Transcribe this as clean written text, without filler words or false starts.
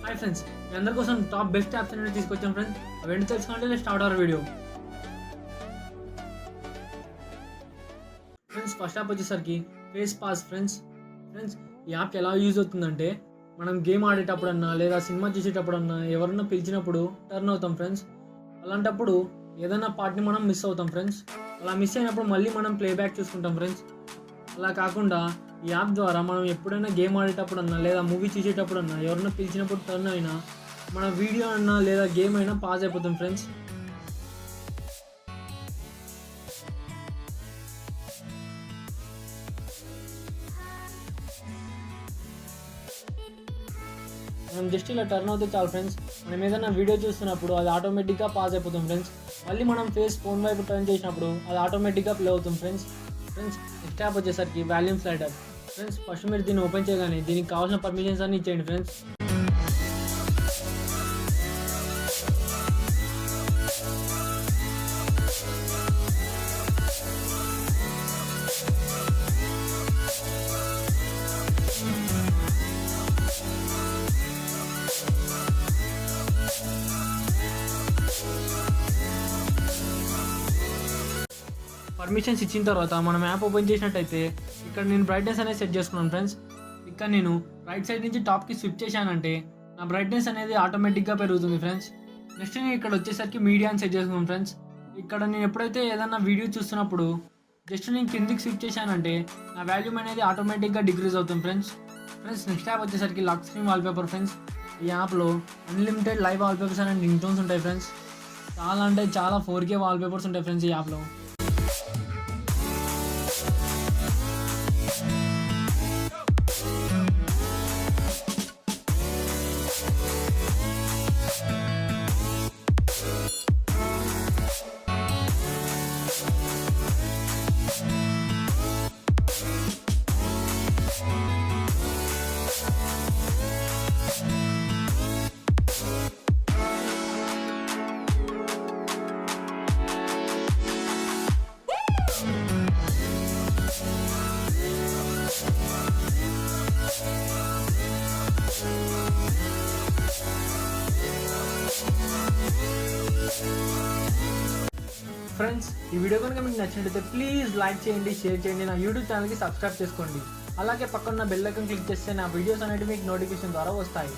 Hi friends, మీ అందరి కోసం top best apps అనేది తీసుకొచ్చాం ఫ్రెండ్స్. అవన్నీ తెలుసుకోవాలంటే start our video. Friends, first app వచ్చేసరికి ఫేస్ పాస్. ఫ్రెండ్స్ ఈ యాప్ ఎలా యూజ్ అవుతుందంటే, మనం గేమ్ ఆడేటప్పుడన్నా లేదా సినిమా చూసేటప్పుడన్నా ఎవరన్నా పిలిచినప్పుడు టర్న్ అవుతాం ఫ్రెండ్స్. అలాంటప్పుడు ఏదైనా పార్ట్ని మనం మిస్ అవుతాం ఫ్రెండ్స్. అలా మిస్ అయినప్పుడు మళ్ళీ మనం ప్లేబ్యాక్ చూసుకుంటాం ఫ్రెండ్స్. అలా కాకుండా ఈ యాప్ ద్వారా మనం ఎప్పుడైనా గేమ్ ఆడేటప్పుడన్నా లేదా మూవీ చూసేటప్పుడన్నా ఎవరైనా పిలిచినప్పుడు టర్న్ అయినా మన వీడియో అన్నా లేదా గేమ్ అయినా పాజ్ అయిపోతుంది ఫ్రెండ్స్. మనం జస్ట్ ఇలా టర్న్ అవుతే చాలు ఫ్రెండ్స్. మనం ఏదైనా వీడియో చూస్తున్నప్పుడు అది ఆటోమేటిక్గా పాజ్ అయిపోతుంది ఫ్రెండ్స్. మళ్ళీ మనం ఫోన్ వైపు టర్న్ చేసినప్పుడు అది ఆటోమేటిక్గా ప్లే అవుతుంది ఫ్రెండ్స్. నెక్స్ట్ యాప్ వచ్చేసరికి వాల్యూమ్ స్లైడర్. ఫ్రెండ్స్, ఫస్ట్ మీరు దీన్ని ఓపెన్ చేయగానే దీనికి కావాల్సిన పర్మిషన్స్ అన్ని ఇచ్చేయండి ఫ్రెండ్స్. పర్మిషన్స్ ఇచ్చిన తర్వాత మనం యాప్ ఓపెన్ చేసినట్టయితే ఇక్కడ నేను బ్రైట్నెస్ అనేది సెట్ చేసుకున్నాను ఫ్రెండ్స్. ఇక్కడ నేను రైట్ సైడ్ నుంచి టాప్కి స్విప్ చేశానంటే నా బ్రైట్నెస్ అనేది ఆటోమేటిక్గా పెరుగుతుంది ఫ్రెండ్స్. నెక్స్ట్ నేను ఇక్కడ వచ్చేసరికి మీడియా అని సెట్ చేసుకున్నాను ఫ్రెండ్స్. ఇక్కడ నేను ఎప్పుడైతే ఏదైనా వీడియో చూస్తున్నప్పుడు జస్ట్ నేను కిందికి స్విప్ చేశానంటే నా వాల్యూమ్ అనేది ఆటోమేటిక్గా డిక్రీజ్ అవుతుంది ఫ్రెండ్స్. నెక్స్ట్ యాప్ వచ్చేసరికి లాక్ స్క్రీన్ వాల్పేపర్ ఫ్రెండ్స్. ఈ యాప్లో unlimited live wallpapers and ring tones ఉంటాయి ఫ్రెండ్స్. చాలా అంటే చాలా 4K వాల్పేపర్స్ ఉంటాయి ఫ్రెండ్స్ ఈ యాప్లో. ఫ్రెండ్స్, ఈ వీడియో కనుక మీకు నచ్చినట్లయితే ప్లీజ్ లైక్ చేయండి, షేర్ చేయండి, నా యూట్యూబ్ ఛానల్కి సబ్స్క్రైబ్ చేసుకోండి. అలాగే పక్కన బెల్ ఐకాన్ క్లిక్ చేస్తే నా వీడియోస్ అనేవి మీకు నోటిఫికేషన్ ద్వారా వస్తాయి.